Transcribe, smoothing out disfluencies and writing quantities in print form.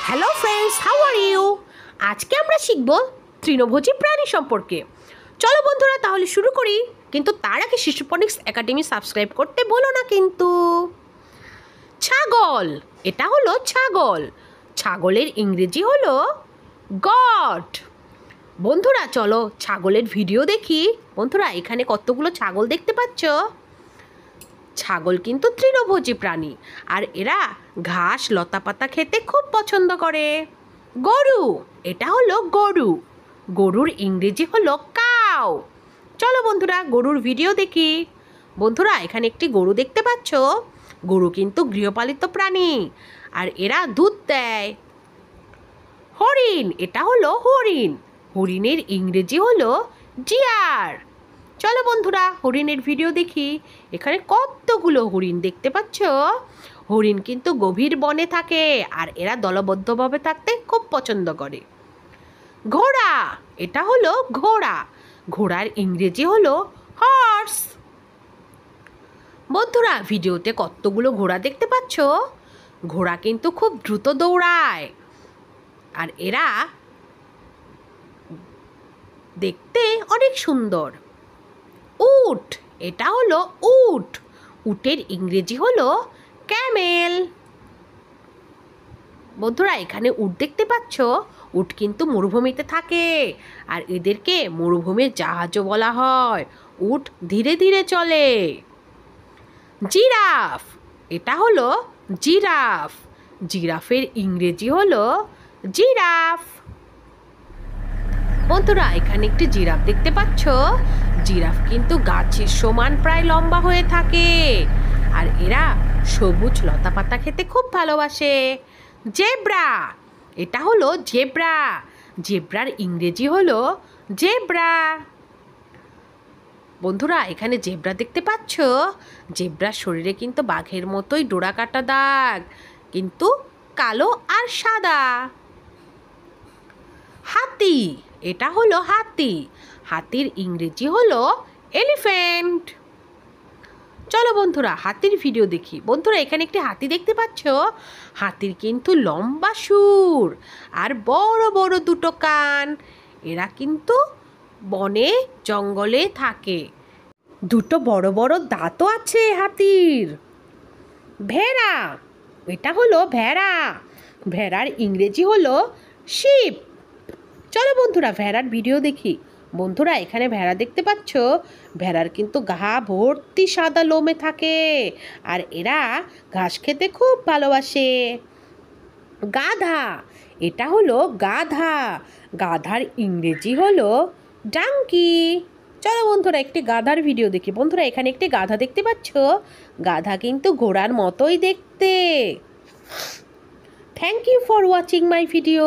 Hello friends, how are you? আজকে আমরা শিখব তৃণভোজী প্রাণী সম্পর্কে। চলো বন্ধুরা তাহলে শুরু করি, কিন্তু তার আগে শিশু ফনিক্স একাডেমি সাবস্ক্রাইব করতে বলো না কিন্তু। ছাগল, এটা হলো ছাগল। ছাগলের ইংরেজি হলো গট। বন্ধুরা চলো ছাগলের ভিডিও দেখি। বন্ধুরা এখানে কতগুলো ছাগল দেখতে পাচ্ছ। ছাগল কিন্তু তৃণভোজী প্রাণী, আর এরা ঘাস লতাপাতা খেতে খুব পছন্দ করে। গরু, এটা হলো গরু। গরুর ইংরেজি হলো কাউ। চলো বন্ধুরা গরুর ভিডিও দেখি। বন্ধুরা এখানে একটি গরু দেখতে পাচ্ছ। গরু কিন্তু গৃহপালিত প্রাণী, আর এরা দুধ দেয়। হরিণ, এটা হলো হরিণ। হরিণের ইংরেজি হলো ডিয়ার। চলো বন্ধুরা হরিণের ভিডিও দেখি। এখানে কতগুলো হরিণ দেখতে পাচ্ছ। হরিণ কিন্তু গভীর বনে থাকে, আর এরা দলবদ্ধভাবে থাকতে খুব পছন্দ করে। ঘোড়া, এটা হলো ঘোড়া। ঘোড়ার ইংরেজি হলো হর্স। বন্ধুরা ভিডিওতে কতগুলো ঘোড়া দেখতে পাচ্ছ। ঘোড়া কিন্তু খুব দ্রুত দৌড়ায়, আর এরা দেখতে অনেক সুন্দর। উট, এটা হলো উট। উটের ইংরেজি হলো ক্যামেল। বন্ধুরা এখানে উট দেখতে পাচ্ছ। উট কিন্তু মরুভূমিতে থাকে, আর এদেরকে মরুভূমির জাহাজও বলা হয়। উট ধীরে ধীরে চলে। জিরাফ, এটা হলো জিরাফ। জিরাফের ইংরেজি হলো জিরাফ। বন্ধুরা এখানে একটি জিরাফ দেখতে পাচ্ছ। জিরাফ কিন্তু গাছের সমান প্রায় লম্বা হয়ে থাকে, আর এরা সবুজ লতাপাতা খেতে খুব ভালোবাসে। জেব্রা, এটা হলো জেব্রা। জেব্রার ইংরেজি হলো জেব্রা। বন্ধুরা এখানে জেব্রা দেখতে পাচ্ছ। জেব্রার শরীরে কিন্তু বাঘের মতোই ডোরা কাটা দাগ, কিন্তু কালো আর সাদা। হাতি, এটা হলো হাতি। হাতির ইংরেজি হলো এলিফ্যান্ট। চলো বন্ধুরা হাতির ভিডিও দেখি। বন্ধুরা এখানে একটি হাতি দেখতে পাচ্ছ। হাতির কিন্তু লম্বা সুর আর বড় বড় দুটো কান। এরা কিন্তু বনে জঙ্গলে থাকে। দুটো বড় বড় দাঁতও আছে হাতির। ভেড়া, এটা হলো ভেড়া। ভেড়ার ইংরেজি হলো শিপ। চলো বন্ধুরা ভেড়ার ভিডিও দেখি। বন্ধুরা এখানে ভেড়া দেখতে পাচ্ছ। ভেড়ার কিন্তু গা ভর্তি সাদা লোমে থাকে, আর এরা ঘাস খেতে খুব ভালোবাসে। গাধা, এটা হলো গাধা। গাধার ইংরেজি হলো ডাঙ্কি। চলো বন্ধুরা একটি গাধার ভিডিও দেখি। বন্ধুরা এখানে একটি গাধা দেখতে পাচ্ছ। গাধা কিন্তু ঘোড়ার মতোই দেখতে। Thank you for watching my video.